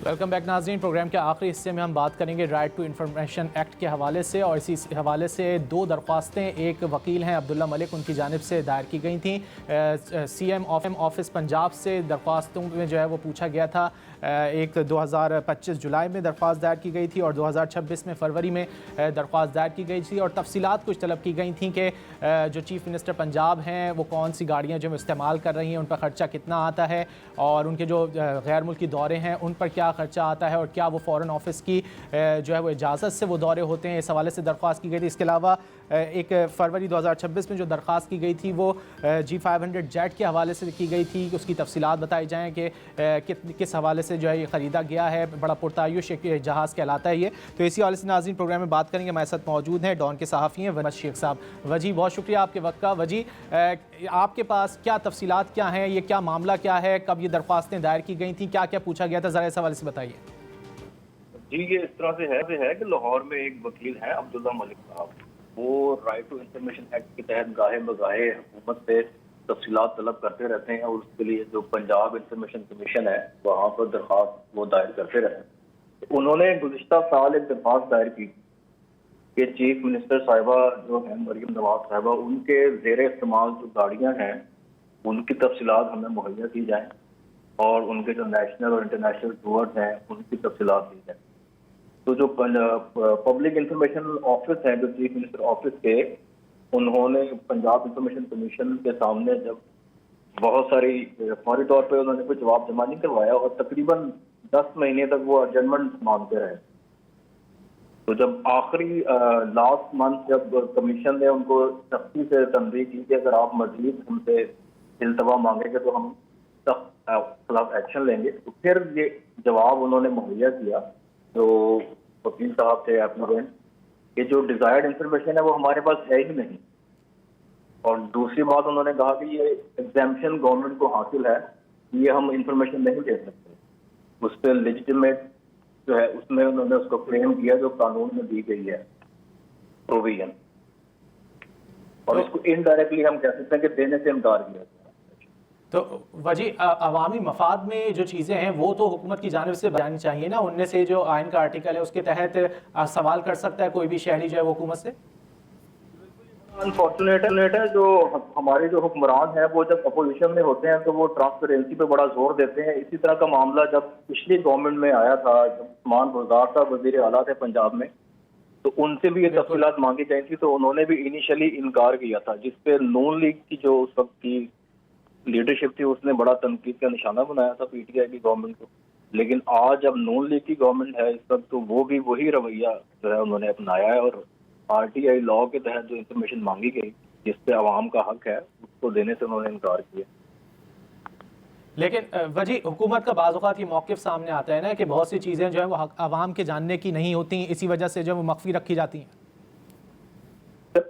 Welcome back नाज़रीन। Programme के आखिरी हिस्से में हम बात करेंगे राइट टू इंफॉर्मेशन एक्ट के हवाले से, और इसी हवाले से दो दरख्वास्तें एक वकील हैं अब्दुल्ला मलिक, उनकी जानिब से दायर की गई थी। CM ऑफिस पंजाब से दरख्वास्तों में जो है वो पूछा गया था। एक 2025 जुलाई में दरख्वास्त दायर की गई थी और 2026 में फरवरी में दरख्वास्त दायर की गई थी, और तफसीलात कुछ तलब की गई थी कि जो चीफ़ मिनिस्टर पंजाब हैं वो कौन सी गाड़ियाँ जो इस्तेमाल कर रही हैं, उन पर ख़र्चा कितना आता है, और उनके जो गैर मुल्की दौरे हैं उन पर क्या खर्चा आता है, और क्या वो फ़ॉरेन ऑफिस की जो है वो इजाज़त से वो दौरे होते हैं। इस हवाले से दरख्वास्त की गई थी। इसके अलावा एक फरवरी 2026 में जो दरख्वास्त की गई थी वो G500 जेट के हवाले से की गई थी। उसकी तफसीलात बताई जाएँ कि किस हवाले से जो है ये ख़रीदा गया है। बड़ा पुरतायुश एक जहाज़ कहलाता है ये। तो इसी हवाले से नाज़रीन प्रोग्राम में बात करेंगे। हमारे साथ मौजूद हैं डॉन के सहाफ़ी हैं वजी शेख साहब। वजी, बहुत शुक्रिया आपके वक्त का। वजी, आपके पास क्या तफसीलात क्या हैं, ये क्या मामला क्या है, कब ये दरख्वास्तें दायर की गई थी, क्या क्या पूछा गया था, ज़रा इस हवाले से बताइए। जी, ये इस तरह से है कि लाहौर में एक वकील है अब्दुल्ला मलिक साहब, वो राइट टू इंफॉर्मेशन एक्ट के तहत गाहे बगाहे हुकूमत से तफसीलात तलब करते रहते हैं, और उसके लिए जो पंजाब इंफॉर्मेशन कमीशन है वहाँ पर दरख्वास्त वो दायर करते रहते हैं। उन्होंने गुज़िश्ता साल एक दरख्वास्त दायर की कि चीफ मिनिस्टर साहिबा जो है मरियम नवाज साहिबा, उनके ज़ेर इस्तेमाल जो गाड़ियाँ हैं उनकी तफसीलात हमें मुहैया की जाएँ, और उनके जो नेशनल और इंटरनेशनल टूर्स हैं उनकी तफसीलात दी जाए। तो जो पब्लिक इंफॉर्मेशन ऑफिस है, जो चीफ मिनिस्टर ऑफिस के, उन्होंने पंजाब इंफॉर्मेशन कमीशन के सामने जब बहुत सारी फौरी तौर पे उन्होंने कोई जवाब जमा नहीं करवाया, और तकरीबन 10 महीने तक वो एडजर्नमेंट मांगते रहे। तो जब आखिरी लास्ट मंथ जब कमीशन ने उनको सख्ती से तंबीह की कि अगर आप मजीद हमसे इल्तवा मांगेंगे तो हम सख्त खिलाफ एक्शन लेंगे, तो फिर ये जवाब उन्होंने मुहैया किया जो वकील साहब थे एप्लीकेंट, कि जो डिजायर्ड इंफॉर्मेशन है वो हमारे पास है ही नहीं। और दूसरी बात उन्होंने कहा कि ये एग्जाम्पशन गवर्नमेंट को हासिल है, ये हम इंफॉर्मेशन नहीं दे सकते। उस पर लेजिटिमेट जो है उसमें उन्होंने उसको क्लेम किया जो कानून में दी गई है प्रोविजन, और इसको इनडायरेक्टली हम कह सकते हैं कि देने से इनकार किया। तो वजी, अवामी मफाद में जो चीज़ें हैं वो तो हुकूमत की जानिब से जानी चाहिए ना। उनमें से जो आइन का आर्टिकल है उसके तहत सवाल कर सकता है कोई भी शहरी जो है वो हुकूमत से। अनफॉर्चुनेट है जो हमारे जो हुक्मरान हैं वो जब अपोजिशन में होते हैं तो वो ट्रांसपेरेंसी पे बड़ा जोर देते हैं। इसी तरह का मामला जब पिछली गवर्नमेंट में आया था, जब उस्मान बुज़दार साहब वज़ीर आला थे पंजाब में, तो उनसे भी ये तफसीलात मांगी गई थी, तो उन्होंने भी इनिशियली इनकार किया था, जिसपे नून लीग की जो उस वक्त की लीडरशिप थी उसने बड़ा तनकीद का निशाना बनाया था पीटीआई की गवर्नमेंट को। लेकिन आज जब नून लीग की गवर्नमेंट है इस वक्त, तो वो भी वही रवैया जो है उन्होंने अपनाया है, और आरटीआई लॉ के तहत जो इंफॉर्मेशन मांगी गई जिस पे आवाम का हक है उसको देने से उन्होंने इनकार किया। लेकिन वजी, हुकूमत का बाज़ औक़ात ये मौक़िफ़ सामने आता है ना कि बहुत सी चीज़ें जो है वो आवाम के जानने की नहीं होती, इसी वजह से जो है वो मख्फी रखी जाती हैं।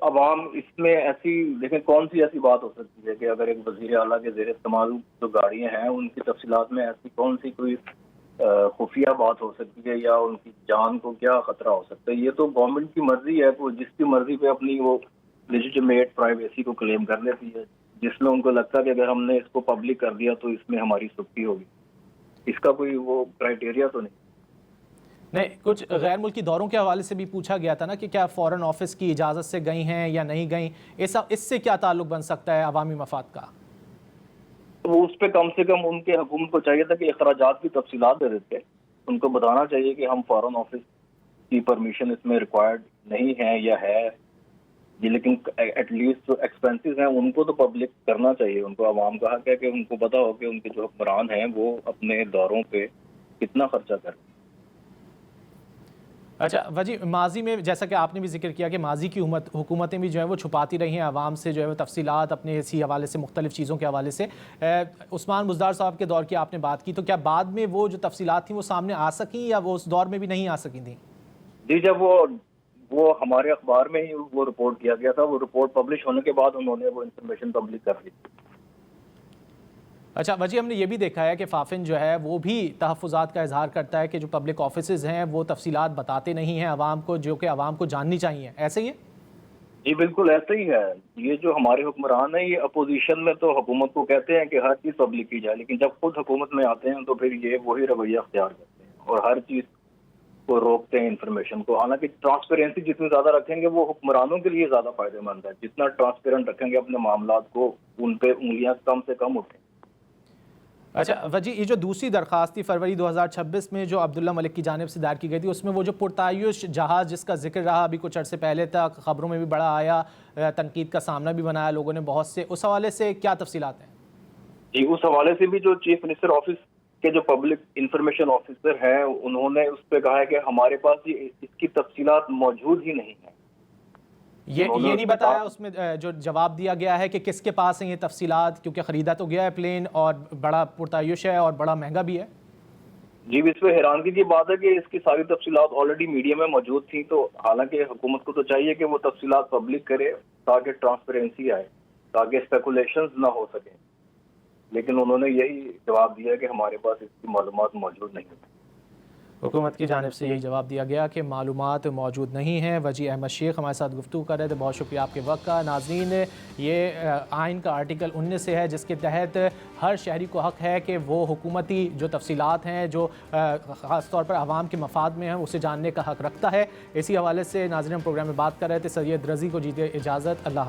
अवाम इसमें ऐसी देखें कौन सी ऐसी बात हो सकती है कि अगर एक वज़ीर आला के ज़ेर इस्तेमाल जो गाड़ियाँ हैं उनकी तफसीलात में ऐसी कौन सी कोई खुफिया बात हो सकती है, या उनकी जान को क्या खतरा हो सकता है। ये तो गवर्नमेंट की मर्जी है, तो जिसकी मर्जी पे अपनी वो लेजिटिमेट प्राइवेसी को क्लेम कर लेती है, जिसमें उनको लगता है कि अगर हमने इसको पब्लिक कर दिया तो इसमें हमारी सुर्खी होगी। इसका कोई वो क्राइटेरिया तो नहीं। कुछ गैर मुल्की दौरों के हवाले से भी पूछा गया था ना कि क्या फ़ॉरेन ऑफिस की इजाज़त से गई हैं या नहीं गई, इससे क्या ताल्लुक बन सकता है अवामी मफाद का। तो उस पर कम से कम उनके हुकूमत को चाहिए था कि अखराजात की तफसीलात दे देते। उनको बताना चाहिए कि हम फॉरेन ऑफिस की परमिशन इसमें रिक्वायर्ड नहीं है या है जी, लेकिन एटलीस्ट जो एक्सपेंसेस हैं उनको तो पब्लिक करना चाहिए। उनको आवाम का हक है कि उनको पता हो कि उनके जो हुक्मरान हैं वो अपने दौरों पे कितना खर्चा करें। अच्छा वजी, माजी में जैसा कि आपने भी जिक्र किया कि माजी की हुकूमतें भी जो है वो छुपाती रही हैं आवाम से जो है वो तफसीलात अपने इसी हवाले से, मुख्तलिफ चीज़ों के हवाले से। उस्मान बुज़दार साहब के दौर की आपने बात की, तो क्या बाद में वो जो तफसीलात थी वो सामने आ सकी या वो उस दौर में भी नहीं आ सकी थी? जी, जब वो हमारे अखबार में ही वो रिपोर्ट किया गया था, वो रिपोर्ट पब्लिश होने के बाद उन्होंने वो इंफॉर्मेशन पब्लिक कर दी। अच्छा वजी, हमने ये भी देखा है कि फाफिन जो है वो भी तहफ़्फ़ुज़ात का इजहार करता है कि जो पब्लिक ऑफिसेज हैं वो तफसीलात बताते नहीं हैं आवाम को, जो कि आवाम को जाननी चाहिए। ऐसे ही है? जी बिल्कुल ऐसा ही है। ये जो हमारे हुक्मरान है ये अपोजिशन में तो हुकूमत को कहते हैं कि हर चीज़ पब्लिक की जाए, लेकिन जब खुद हुकूमत में आते हैं तो फिर ये वही रवैया अख्तियार करते हैं। اور ہر چیز کو روکتے ہیں انفارمیشن کو. حالانکہ ٹرانسپیرنسی جتنی زیادہ رکھیں گے وہ حکمرانوں کے لیے زیادہ فائدہ مند ہے. جتنا ٹرانسپیرنٹ رکھیں گے اپنے معاملات کو, ان پہ انگلیاں کم سے کم اٹھیں. اچھا وجی, یہ جو دوسری درخواست تھی فروری 2026 میں جو عبداللہ ملک کی جانب سے دائر کی گئی تھی, اس میں وہ جو پرتعیش جہاز جس کا ذکر رہا ابھی کچھ عرصے پہلے تک, خبروں میں بھی بڑا آیا, تنقید کا سامنا بھی بنایا لوگوں نے بہت سے, اس حوالے سے کیا تفصیلات ہیں؟ جی, اس حوالے سے بھی جو چیف منسٹر آفس کے جو پبلک انفارمیشن آفیسر ہیں انہوں نے اس پہ کہا ہے کہ ہمارے پاس اس کی تفصیلات موجود ہی نہیں ہیں. یہ نہیں بتایا اس میں جو جواب دیا گیا ہے کہ کس کے پاس ہیں یہ تفصیلات, کیونکہ خریدا تو گیا ہے پلین اور بڑا پرتعیش ہے اور بڑا مہنگا بھی ہے. جی, اس پہ حیرانگی کی بات ہے کہ اس کی ساری تفصیلات آلریڈی میڈیا میں موجود تھیں. تو حالانکہ حکومت کو تو چاہیے کہ وہ تفصیلات پبلک کرے تاکہ ٹرانسپیرنسی آئے, تاکہ اسپیکولیشنز نہ ہو سکیں, لیکن انہوں نے یہی جواب دیا کہ ہمارے پاس اس کی معلومات موجود نہیں ہیں. حکومت کی جانب سے یہی جواب دیا گیا کہ معلومات موجود نہیں ہیں. وجی احمد شیخ ہمارے ساتھ گفتگو کر رہے تھے, بہت شکریہ آپ کے وقت کا. ناظرین, یہ آئین کا آرٹیکل 19 سے ہے جس کے تحت ہر شہری کو حق ہے کہ وہ حکومتی جو تفصیلات ہیں جو خاص طور پر عوام کے مفاد میں ہیں اسے جاننے کا حق رکھتا ہے. اسی حوالے سے ناظرین ہم پروگرام میں بات کر رہے تھے. سید رضی کو دیجیے اجازت, اللہ حافظ.